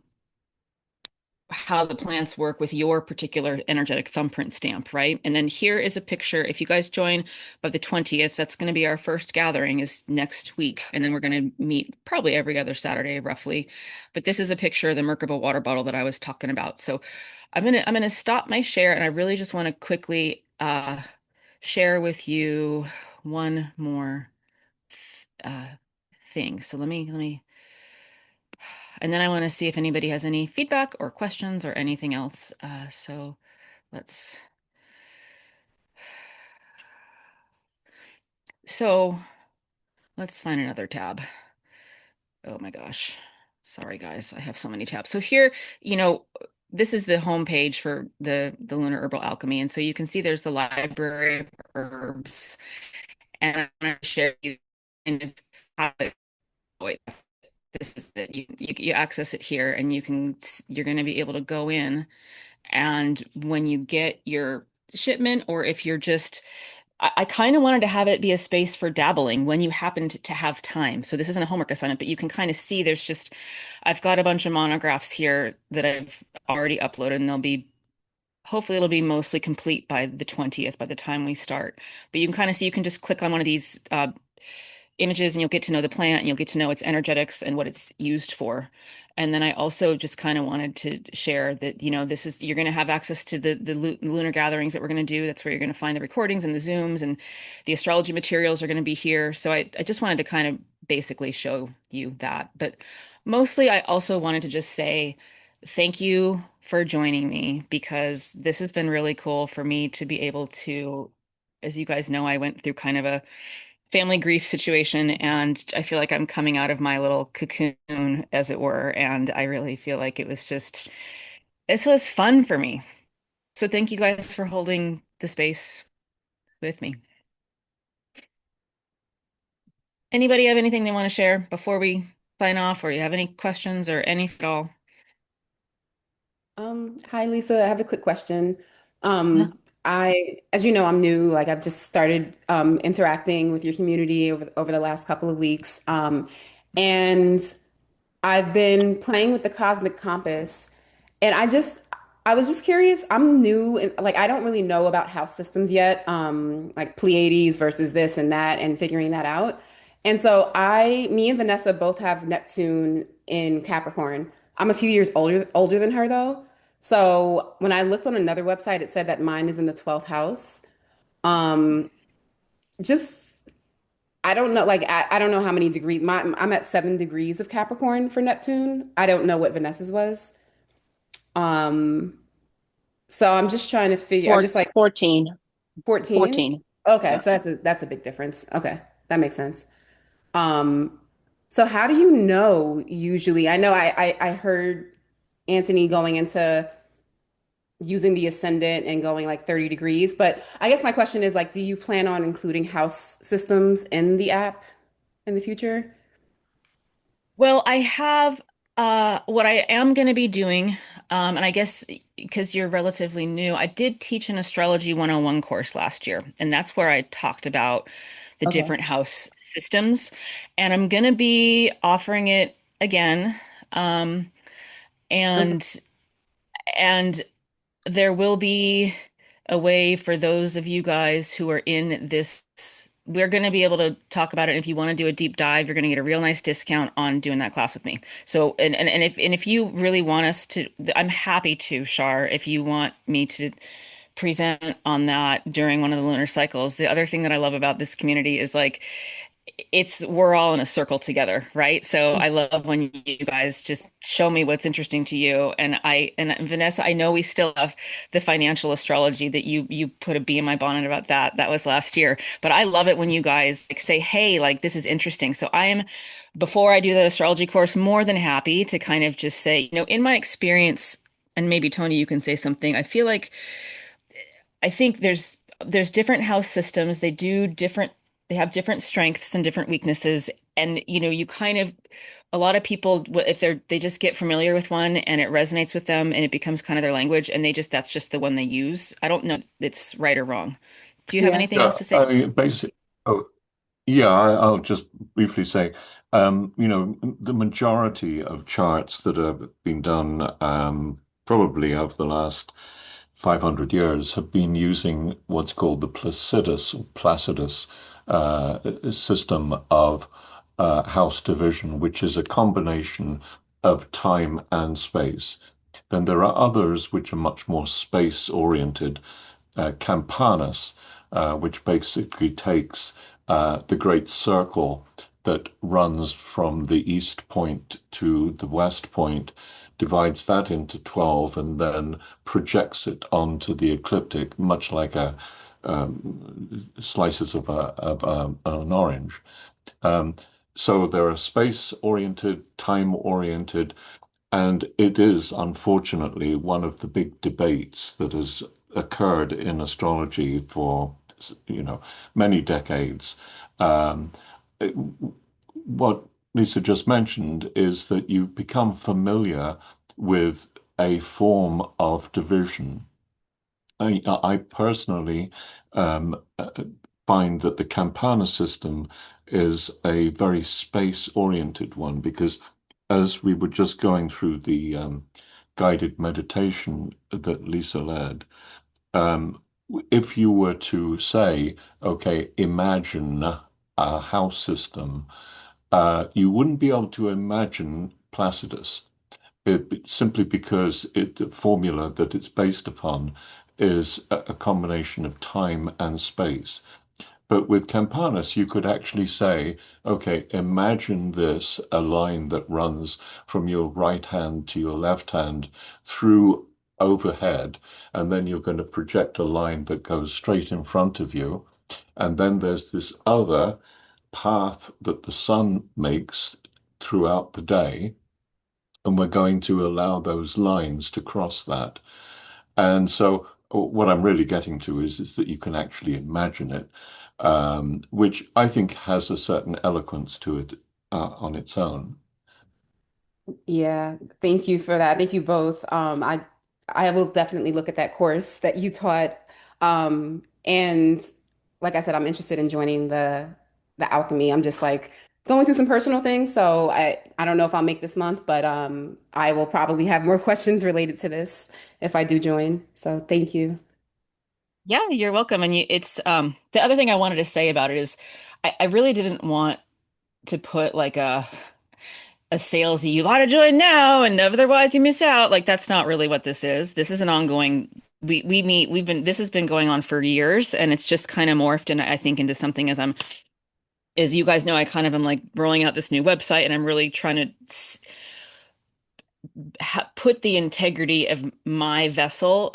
how the plants work with your particular energetic thumbprint stamp, right? And then here is a picture. If you guys join by the 20th, that's going to be our first gathering is next week. And then we're going to meet probably every other Saturday, roughly. But this is a picture of the Merkaba water bottle that I was talking about. So I'm gonna stop my share, and I really just want to quickly share with you one more uh thing. So let me and then I want to see if anybody has any feedback or questions or anything else. So let's, so let's find another tab. Oh my gosh. Sorry, guys. I have so many tabs. So here, this is the home page for the Lunar Herbal Alchemy. And so you can see there's the library of herbs. And I'm going to share you kind of how it, wait, this is it. You access it here and you're going to be able to go in. And when you get your shipment, or if you're just, I kind of wanted to have it be a space for dabbling when you happen to have time. So this isn't a homework assignment, but you can kind of see I've got a bunch of monographs here that I've already uploaded, and hopefully it'll be mostly complete by the 20th, by the time we start. But you can kind of see, you can just click on one of these images and you'll get to know the plant and you'll get to know its energetics and what it's used for. And then I also just kind of wanted to share that, you're going to have access to the lunar gatherings that we're going to do. That's where you're going to find the recordings and the Zooms, and the astrology materials are going to be here. So I just wanted to kind of basically show you that. But mostly I also wanted to just say thank you for joining me, because this has been really cool for me to be able to, as you guys know, I went through kind of a family grief situation, and I feel like I'm coming out of my little cocoon, as it were, and I really feel like this was fun for me. So thank you guys for holding the space with me. Anybody have anything they want to share before we sign off, or you have any questions or anything at all? Hi, Lisa. I have a quick question. Huh? as you know, I'm new. Like I've just started interacting with your community over the last couple of weeks, and I've been playing with the cosmic compass, and I was just curious. I'm new, and like I don't really know about house systems yet, like Pleiades versus this and that, and figuring that out. And so me and Vanessa both have Neptune in Capricorn. I'm a few years older than her though. So when I looked on another website, it said that mine is in the 12th house. Um, just I don't know, like I don't know how many degrees. I'm at 7 degrees of Capricorn for Neptune. I don't know what Vanessa's was. Um, so I'm just trying to figure. I'm Four, just like 14, 14. 14. Okay, Yeah. so that's a big difference. Okay, that makes sense. Um, so how do you know usually? I know I heard Anthony going into using the ascendant and going like 30 degrees, but I guess my question is like, do you plan on including house systems in the app in the future? Well, I have what I am going to be doing, and I guess because you're relatively new, I did teach an astrology 101 course last year, and that's where I talked about the Okay. different house systems, and I'm going to be offering it again. Um, Okay. and and there will be a way for those of you guys who are in this. We're going to be able to talk about it. If you want to do a deep dive, you're going to get a real nice discount on doing that class with me. So, and if you really want us to, I'm happy to, Shar, if you want me to present on that during one of the lunar cycles. The other thing that I love about this community is like we're all in a circle together, right? So I love when you guys just show me what's interesting to you. And Vanessa, I know we still have the financial astrology that you put a bee in my bonnet about that. That was last year. But I love it when you guys like say, hey, like this is interesting. So I am, before I do the astrology course, more than happy to kind of just say, in my experience, and maybe Tony, you can say something. I think there's different house systems. They have different strengths and different weaknesses. And you kind of a lot of people if they just get familiar with one and it resonates with them and it becomes kind of their language and that's just the one they use. I don't know if it's right or wrong. Do you have Yeah. anything Yeah, else to say? I mean, basic. Oh, yeah, I'll just briefly say, the majority of charts that have been done, probably over the last 500 years, have been using what's called the Placidus system of house division, which is a combination of time and space. Then there are others which are much more space oriented, Campanus, which basically takes the great circle that runs from the east point to the west point, divides that into 12, and then projects it onto the ecliptic, much like slices of an orange. Um, so there are space oriented, time oriented, and it is, unfortunately, one of the big debates that has occurred in astrology for, many decades. Um, it- what Lisa just mentioned is that you become familiar with a form of division. I personally find that the Campana system is a very space-oriented one because as we were just going through the guided meditation that Lisa led, um, if you were to say, okay, imagine a house system, you wouldn't be able to imagine Placidus simply because the formula that it's based upon is a combination of time and space. But with Campanus, you could actually say, okay, imagine this, a line that runs from your right hand to your left hand through overhead, and then you're going to project a line that goes straight in front of you. And then there's this other path that the sun makes throughout the day, and we're going to allow those lines to cross that. And so what I'm really getting to is that you can actually imagine it, which I think has a certain eloquence to it on its own. Yeah, thank you for that. Thank you both. I will definitely look at that course that you taught. And like I said, I'm interested in joining the alchemy. I'm just like going through some personal things, so I don't know if I'll make this month, but I will probably have more questions related to this if I do join. So thank you. Yeah, you're welcome. And it's the other thing I wanted to say about it is I really didn't want to put like a salesy, you gotta join now and otherwise you miss out. Like that's not really what this is. This is an ongoing we meet, this has been going on for years and it's just kind of morphed and I think into something as you guys know, I kind of am like rolling out this new website and I'm really trying to put the integrity of my vessel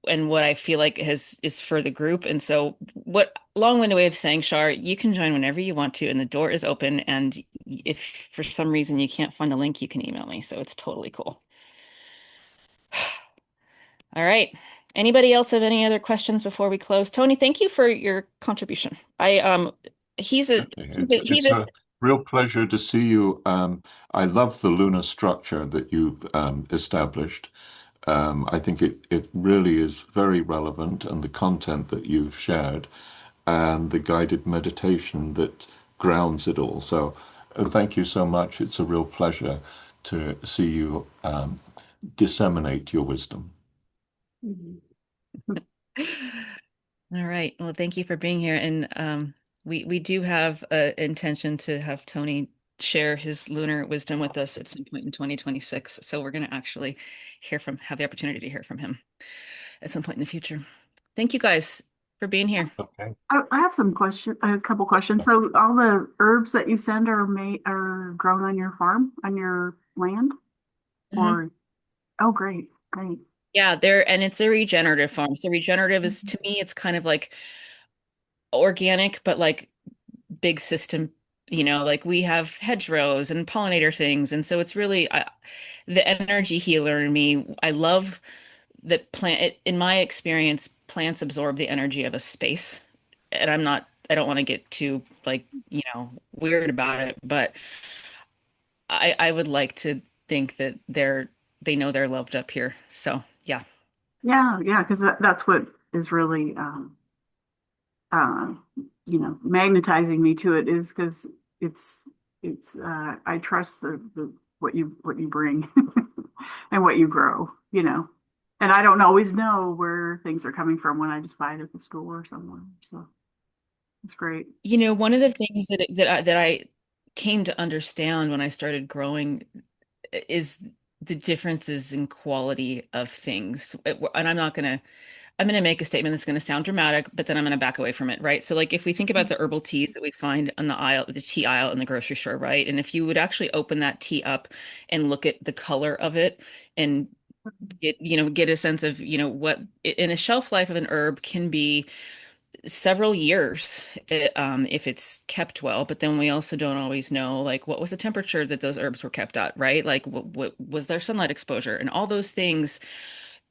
and what I feel like has is for the group. And so what long-winded way of saying, Shar, you can join whenever you want to, and the door is open. And if for some reason you can't find the link, you can email me. So it's totally cool. All right. Anybody else have any other questions before we close? Tony, thank you for your contribution. I he's a Okay. he's It's a a real pleasure to see you. I love the lunar structure that you've established. I think it really is very relevant, and the content that you've shared, and the guided meditation that grounds it all. So, thank you so much. It's a real pleasure to see you disseminate your wisdom. Mhm. All right. Well, thank you for being here. And we do have an intention to have Tony share his lunar wisdom with us at some point in 2026. So we're going to actually have the opportunity to hear from him at some point in the future. Thank you guys for being here. Okay. I have a couple questions. So all the herbs that you send are grown on your farm, on your land, Mhm. or oh, great, great. Yeah, and it's a regenerative farm. So regenerative is to me, it's kind of like organic, but like big system, like we have hedgerows and pollinator things. And so it's really the energy healer in me. I love that in my experience, plants absorb the energy of a space. And I don't want to get too like, weird about it, but I would like to think that they know they're loved up here. So yeah. Yeah, yeah, because that's what is really uh, magnetizing me to it is because it's I trust the what you bring and what you grow, And I don't always know where things are coming from when I just buy it at the store or somewhere. So it's great. One of the things that I came to understand when I started growing is the differences in quality of things. And I'm gonna make a statement that's gonna sound dramatic, but then I'm gonna back away from it, right? So like if we think about the herbal teas that we find on the tea aisle in the grocery store, right? And if you would actually open that tea up and look at the color of it and get a sense of, what in a shelf life of an herb can be several years if it's kept well, but then we also don't always know like what was the temperature that those herbs were kept at, right? Like what was their sunlight exposure and all those things.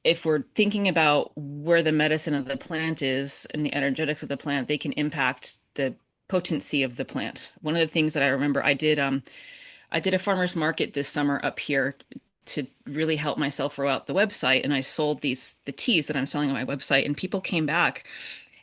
If we're thinking about where the medicine of the plant is and the energetics of the plant, they can impact the potency of the plant. One of the things that I remember I did a farmer's market this summer up here to really help myself grow out the website, and I sold the teas that I'm selling on my website, and people came back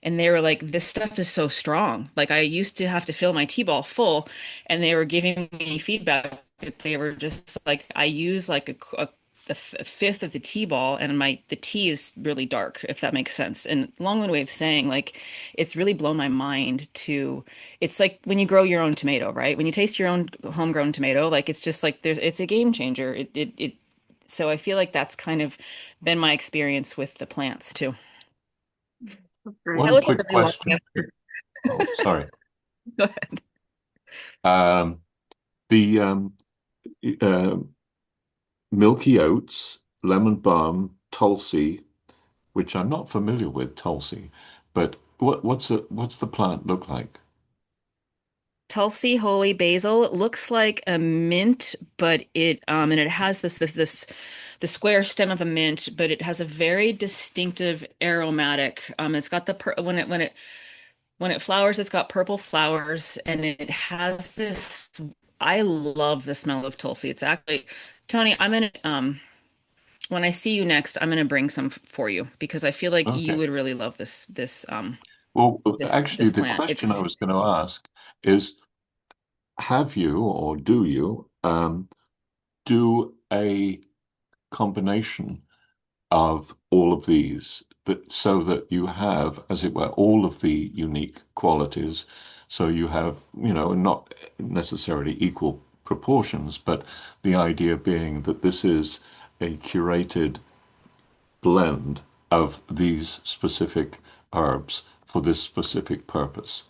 and they were like, this stuff is so strong. Like I used to have to fill my tea ball full, and they were giving me feedback that they were just like, I use like a fifth of the tea ball, and the tea is really dark, if that makes sense. And long-winded way of saying, like, it's really blown my mind to. It's like when you grow your own tomato, right? When you taste your own homegrown tomato, like it's just like it's a game changer. So I feel like that's kind of been my experience with the plants too. That's That great. One was a quick really long question. answer. Oh, sorry. Go ahead. Um, the uh, milky oats, lemon balm, tulsi, which I'm not familiar with, tulsi, but what's the plant look like? Tulsi holy basil. It looks like a mint, but it has this the square stem of a mint, but it has a very distinctive aromatic. It's got the when it flowers, it's got purple flowers, and it has this. I love the smell of Tulsi. It's actually, Tony, when I see you next, I'm going to bring some for you because I feel like you Okay. would really love Well, actually, this the plant. question It's I was going to ask is, have you or do you do a combination of all of these, but so that you have, as it were, all of the unique qualities. So you have, not necessarily equal proportions, but the idea being that this is a curated blend of these specific herbs for this specific purpose.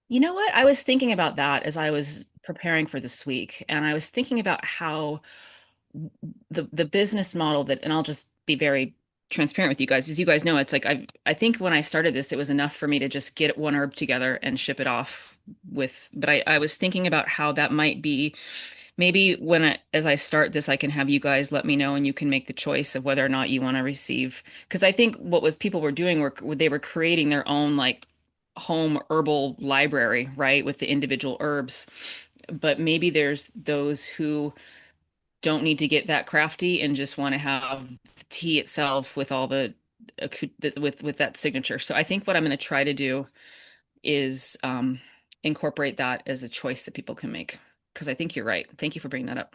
You know what? I was thinking about that as I was preparing for this week, and I was thinking about how the business model that, and I'll just be very transparent with you guys. As you guys know, it's like I think when I started this, it was enough for me to just get one herb together and ship it off with, but I was thinking about how that might be maybe as I start this, I can have you guys let me know and you can make the choice of whether or not you want to receive. Because I think what was people were doing were they were creating their own like home herbal library, right, with the individual herbs. But maybe there's those who don't need to get that crafty and just want to have the tea itself with all the with that signature. So I think what I'm going to try to do is incorporate that as a choice that people can make. Because I think you're right. Thank you for bringing that up.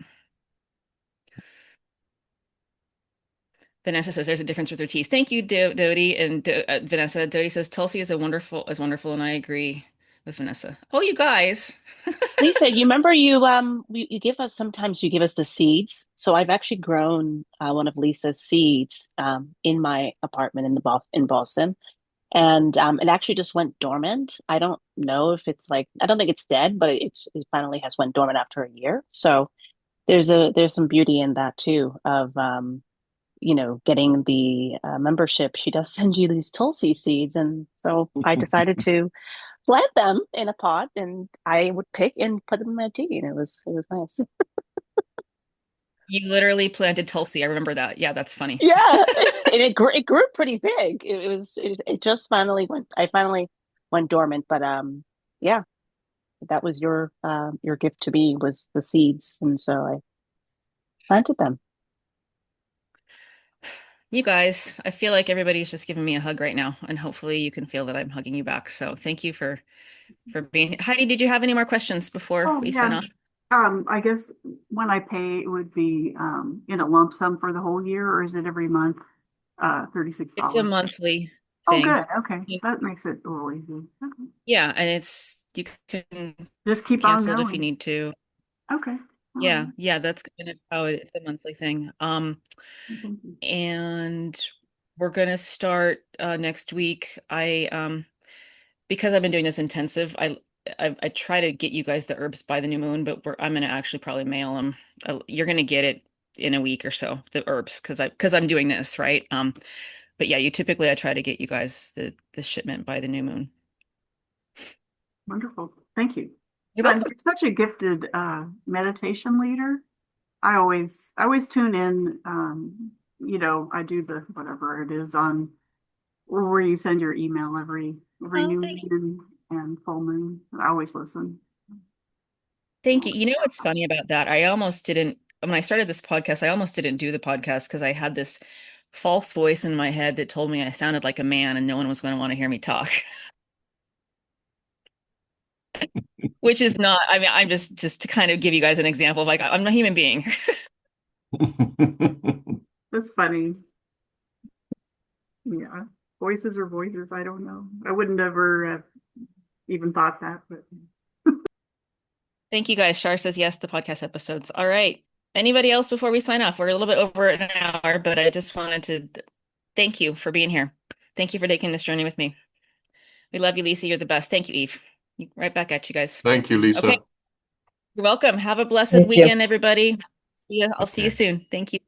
Vanessa says there's a difference with her teas. Thank you, Dodie and Vanessa. Dodie says Tulsi is wonderful, and I agree with Vanessa. Oh, you guys. Lisa, you remember you give us sometimes you give us the seeds. So I've actually grown one of Lisa's seeds in my apartment in Boston, and it actually just went dormant. I don't know if it's like I don't think it's dead, but it finally has went dormant after a year. So there's some beauty in that too of getting the membership. She does send you these Tulsi seeds, and so I decided to plant them in a pot, and I would pick and put them in my tea, and it was nice. You literally planted Tulsi. I remember that. Yeah, that's funny. Yeah, and it grew pretty big. It just finally went. I finally went dormant, but yeah, that was your gift to me was the seeds, and so I planted them. You guys, I feel like everybody's just giving me a hug right now, and hopefully you can feel that I'm hugging you back. So thank you for being here. Heidi, did you have any more questions before Oh, we sign yeah. off? I guess when I pay, it would be in a lump sum for the whole year, or is it every month? It's a $36. monthly Oh, thing. good. Okay. That makes it a little easy. Okay. Yeah, and it's you can Just keep on cancel it if you going. need to. Okay. All Yeah, right. yeah, that's kind of how it's a monthly thing. Thank you. And we're gonna start next week. Because I've been doing this intensive, I try to get you guys the herbs by the new moon, but I'm gonna actually probably mail them. You're gonna get it in a week or so, the herbs, because I'm doing this, right? But yeah, you typically I try to get you guys the shipment by the new moon. Wonderful. Thank you. You're And welcome. you're such a gifted meditation leader. I always tune in. I do the whatever it is on where you send your email every Oh, new thank you. moon and full moon. I always listen. Thank you. You know what's funny about that? I almost didn't, when I started this podcast, I almost didn't do the podcast because I had this false voice in my head that told me I sounded like a man and no one was going to want to hear me talk, which is not, I mean, I'm just to kind of give you guys an example of like, I'm a human being. That's funny. Yeah. Voices are voices. I don't know. I wouldn't ever have even thought that, but Thank you guys. Shar says yes, the podcast episodes. All right. Anybody else before we sign off? We're a little bit over an hour, but I just wanted to thank you for being here. Thank you for taking this journey with me. We love you, Lisa. You're the best. Thank you, Eve. Right back at you guys. Thank you, Okay. Lisa. You're welcome. Have a blessed Thank you. weekend, everybody. See you. I'll see you Okay. soon. Thank you.